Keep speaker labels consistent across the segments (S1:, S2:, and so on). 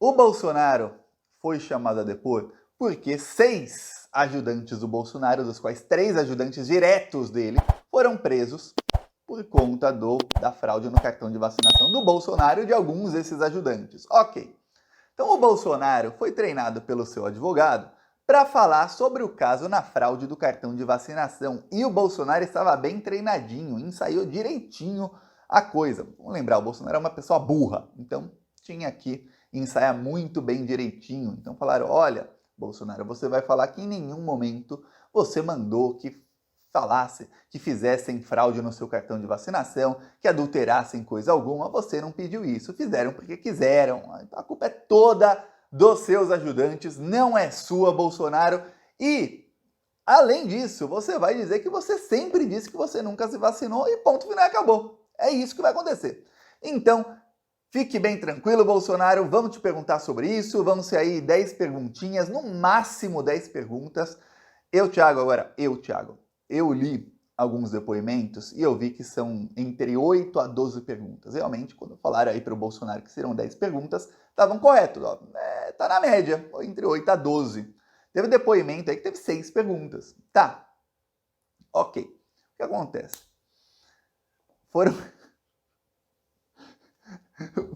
S1: O Bolsonaro foi chamado a depor porque 6 ajudantes do Bolsonaro, dos quais 3 ajudantes diretos dele, foram presos por conta da fraude no cartão de vacinação do Bolsonaro e de alguns desses ajudantes. Ok. Então o Bolsonaro foi treinado pelo seu advogado para falar sobre o caso na fraude do cartão de vacinação. E o Bolsonaro estava bem treinadinho, ensaiou direitinho a coisa. Vamos lembrar, o Bolsonaro é uma pessoa burra, então tinha que ensaiar muito bem direitinho. Então falaram, olha, Bolsonaro, você vai falar que em nenhum momento você mandou que falasse, que fizessem fraude no seu cartão de vacinação, que adulterassem coisa alguma, você não pediu isso. Fizeram porque quiseram. A culpa é toda dos seus ajudantes, não é sua, Bolsonaro. E, além disso, você vai dizer que você sempre disse que você nunca se vacinou e ponto final, acabou. É isso que vai acontecer. Então, fique bem tranquilo, Bolsonaro, vamos te perguntar sobre isso, vamos ser aí 10 perguntinhas, no máximo 10 perguntas. Thiago, eu li alguns depoimentos e eu vi que são entre 8 a 12 perguntas. Realmente, quando falaram aí para o Bolsonaro que serão 10 perguntas, estavam corretos. Tá na média, entre 8 a 12. Teve depoimento aí que teve 6 perguntas. Tá. Ok. O que acontece?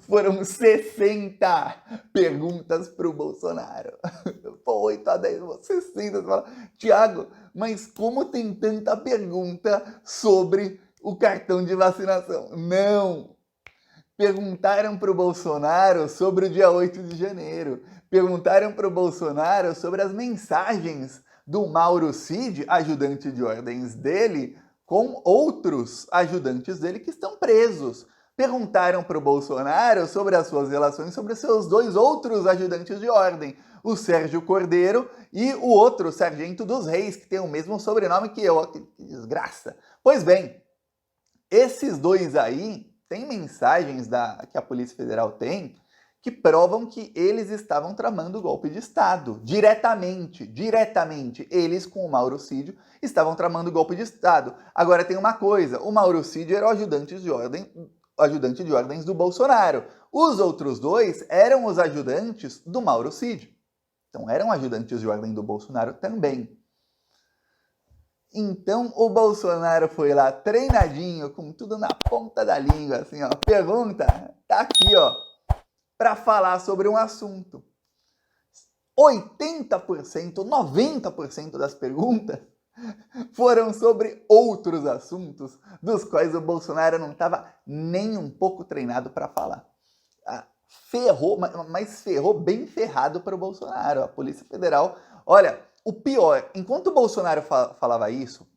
S1: Foram 60 perguntas para o Bolsonaro. Pô, 8 a 10, 60. Você fala, Thiago, mas como tem tanta pergunta sobre o cartão de vacinação? Não! Perguntaram para o Bolsonaro sobre o dia 8 de janeiro. Perguntaram para o Bolsonaro sobre as mensagens do Mauro Cid, ajudante de ordens dele, com outros ajudantes dele que estão presos. Perguntaram para o Bolsonaro sobre as suas relações sobre seus 2 outros ajudantes de ordem, o Sérgio Cordeiro e o outro Sargento dos Reis, que tem o mesmo sobrenome que eu. Que desgraça! Pois bem, esses 2 aí têm mensagens que a Polícia Federal tem que provam que eles estavam tramando o golpe de Estado. Diretamente, eles com o Mauro Cid estavam tramando o golpe de Estado. Agora tem uma coisa, o Mauro Cid era o ajudante de ordens do Bolsonaro. Os outros 2 eram os ajudantes do Mauro Cid. Então eram ajudantes de ordem do Bolsonaro também. Então o Bolsonaro foi lá treinadinho, com tudo na ponta da língua, assim, ó. Pergunta, tá aqui, ó, para falar sobre um assunto. 80%, 90% das perguntas foram sobre outros assuntos dos quais o Bolsonaro não estava nem um pouco treinado para falar. Ferrou, mas ferrou bem ferrado para o Bolsonaro. A Polícia Federal, olha, o pior, enquanto o Bolsonaro falava isso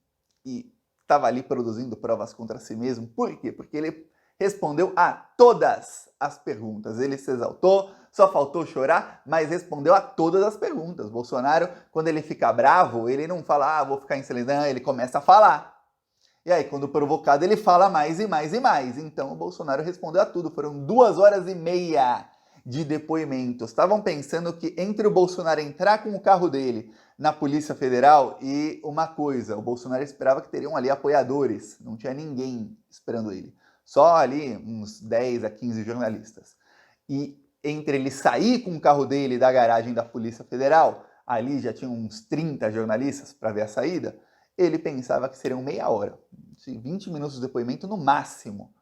S1: e estava ali produzindo provas contra si mesmo, por quê? Porque ele respondeu a todas as perguntas. Ele se exaltou, só faltou chorar, mas respondeu a todas as perguntas. Bolsonaro, quando ele fica bravo, ele não fala, vou ficar em silêncio, não, ele começa a falar. E aí, quando provocado, ele fala mais e mais e mais. Então, o Bolsonaro respondeu a tudo. Foram 2 horas e meia de depoimentos. Estavam pensando que entre o Bolsonaro entrar com o carro dele na Polícia Federal e uma coisa, o Bolsonaro esperava que teriam ali apoiadores. Não tinha ninguém esperando ele. Só ali uns 10 a 15 jornalistas. E entre ele sair com o carro dele da garagem da Polícia Federal, ali já tinham uns 30 jornalistas para ver a saída, ele pensava que seriam meia hora, 20 minutos de depoimento no máximo.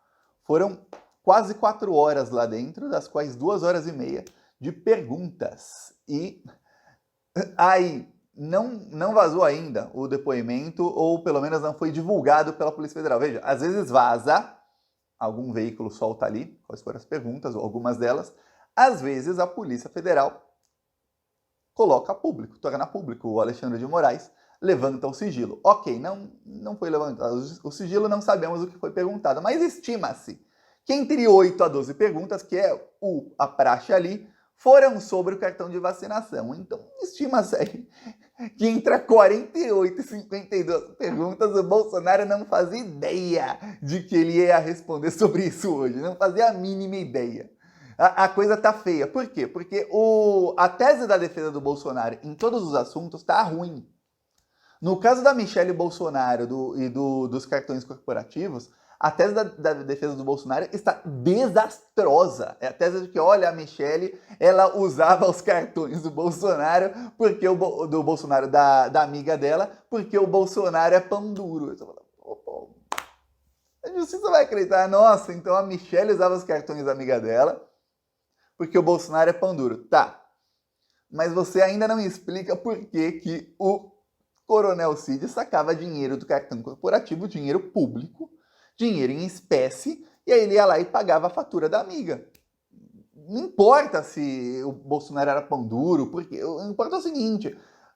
S1: Foram quase 4 horas lá dentro, das quais 2 horas e meia de perguntas. E aí, não vazou ainda o depoimento, ou pelo menos não foi divulgado pela Polícia Federal. Veja, às vezes vaza, algum veículo solta ali quais foram as perguntas, ou algumas delas. Às vezes a Polícia Federal coloca público, torna público. O Alexandre de Moraes levanta o sigilo. Ok, não foi levantado o sigilo, não sabemos o que foi perguntado, mas estima-se que entre 8 a 12 perguntas, que é a praxe ali, foram sobre o cartão de vacinação. Então, estima-se aí que entre 48 e 52 perguntas, o Bolsonaro não fazia ideia de que ele ia responder sobre isso hoje. Não fazia a mínima ideia. A coisa tá feia. Por quê? Porque a tese da defesa do Bolsonaro em todos os assuntos tá ruim. No caso da Michelle Bolsonaro e dos cartões corporativos, A tese da defesa do Bolsonaro está desastrosa. É a tese de que, olha, a Michelle, ela usava os cartões do Bolsonaro, porque do Bolsonaro, da amiga dela, porque o Bolsonaro é pão duro. A justiça vai acreditar, nossa, então a Michelle usava os cartões da amiga dela, porque o Bolsonaro é pão duro. Tá, mas você ainda não explica por que o Coronel Cid sacava dinheiro do cartão corporativo, dinheiro público, dinheiro em espécie, e aí ele ia lá e pagava a fatura da amiga. Não importa se o Bolsonaro era pão duro, porque importa o seguinte,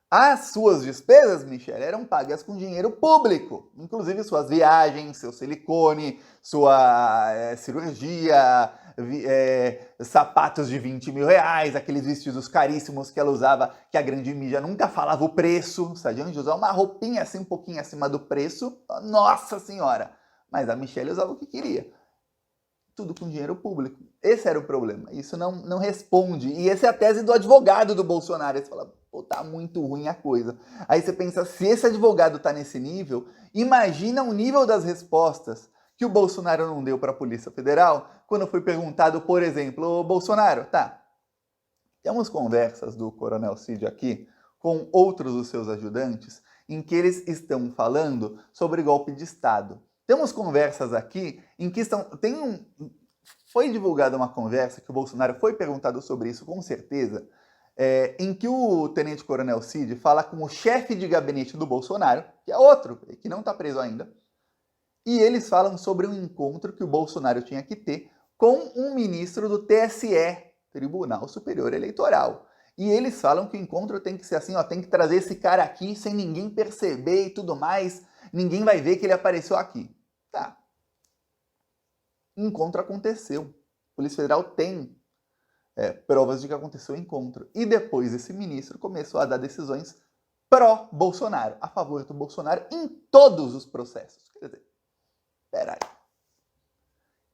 S1: as suas despesas, Michelle, eram pagas com dinheiro público, inclusive suas viagens, seu silicone, sua cirurgia, sapatos de 20 mil reais, aqueles vestidos caríssimos que ela usava, que a grande mídia nunca falava o preço, se a gente usar uma roupinha assim um pouquinho acima do preço, nossa senhora! Mas a Michelle usava o que queria. Tudo com dinheiro público. Esse era o problema. Isso não responde. E essa é a tese do advogado do Bolsonaro. Aí você fala, pô, tá muito ruim a coisa. Aí você pensa, se esse advogado tá nesse nível, imagina o nível das respostas que o Bolsonaro não deu para a Polícia Federal quando foi perguntado, por exemplo, ô Bolsonaro, tá, temos conversas do Coronel Cid aqui com outros dos seus ajudantes em que eles estão falando sobre golpe de Estado. Temos conversas aqui em que foi divulgada uma conversa que o Bolsonaro foi perguntado sobre isso, com certeza, em que o Tenente Coronel Cid fala com o chefe de gabinete do Bolsonaro, que é outro, que não está preso ainda, e eles falam sobre um encontro que o Bolsonaro tinha que ter com um ministro do TSE, Tribunal Superior Eleitoral. E eles falam que o encontro tem que ser assim, ó, tem que trazer esse cara aqui sem ninguém perceber e tudo mais, ninguém vai ver que ele apareceu aqui. Tá. O encontro aconteceu. A Polícia Federal tem provas de que aconteceu o encontro. E depois esse ministro começou a dar decisões pró-Bolsonaro, a favor do Bolsonaro em todos os processos. Quer dizer, peraí.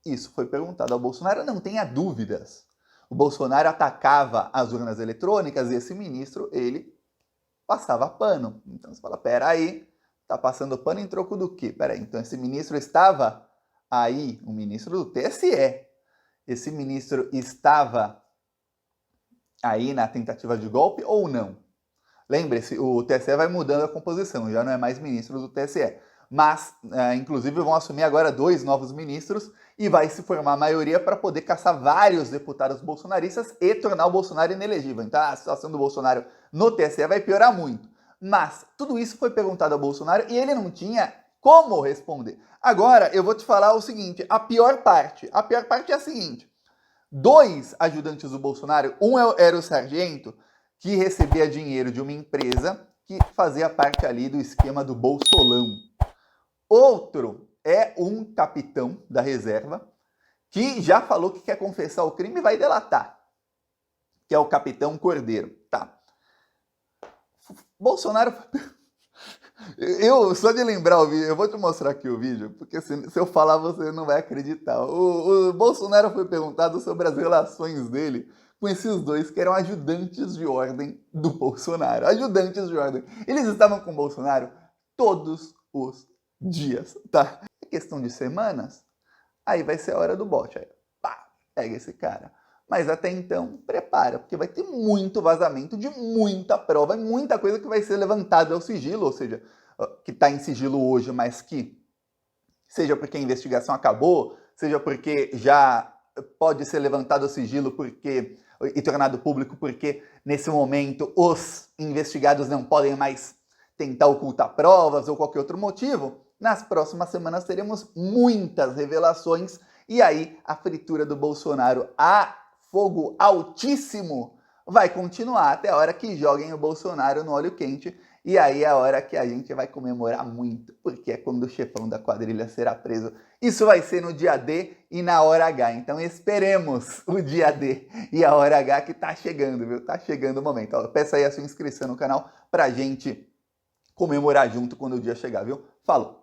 S1: Isso foi perguntado ao Bolsonaro, não tenha dúvidas. O Bolsonaro atacava as urnas eletrônicas e esse ministro, ele passava pano. Então você fala, peraí, tá passando pano em troco do quê? Peraí, então esse ministro estava aí, o ministro do TSE. Esse ministro estava aí na tentativa de golpe ou não? Lembre-se, o TSE vai mudando a composição, já não é mais ministro do TSE. Mas, inclusive, vão assumir agora 2 novos ministros e vai se formar a maioria para poder caçar vários deputados bolsonaristas e tornar o Bolsonaro inelegível. Então, a situação do Bolsonaro no TSE vai piorar muito. Mas tudo isso foi perguntado ao Bolsonaro e ele não tinha como responder. Agora, eu vou te falar o seguinte, a pior parte é a seguinte, 2 ajudantes do Bolsonaro, um era o sargento, que recebia dinheiro de uma empresa que fazia parte ali do esquema do Bolsolão. Outro é um capitão da reserva que já falou que quer confessar o crime e vai delatar, que é o capitão Cordeiro. Tá. Bolsonaro... Só de lembrar o vídeo, eu vou te mostrar aqui o vídeo, porque se eu falar você não vai acreditar. O Bolsonaro foi perguntado sobre as relações dele com esses 2 que eram ajudantes de ordem do Bolsonaro. Ajudantes de ordem. Eles estavam com o Bolsonaro todos os dias, tá? É questão de semanas, aí vai ser a hora do bote. Aí, pá, pega esse cara. Mas até então, prepara, porque vai ter muito vazamento de muita prova, muita coisa que vai ser levantada ao sigilo, ou seja, que está em sigilo hoje, mas que, seja porque a investigação acabou, seja porque já pode ser levantado ao sigilo e tornado público porque, nesse momento, os investigados não podem mais tentar ocultar provas ou qualquer outro motivo, nas próximas semanas teremos muitas revelações e aí a fritura do Bolsonaro a fogo altíssimo vai continuar até a hora que joguem o Bolsonaro no óleo quente e aí é a hora que a gente vai comemorar muito, porque é quando o chefão da quadrilha será preso. Isso vai ser no dia D e na hora H, então esperemos o dia D e a hora H que tá chegando, viu? Tá chegando o momento. Ó, peça aí a sua inscrição no canal pra gente comemorar junto quando o dia chegar, viu? Falou!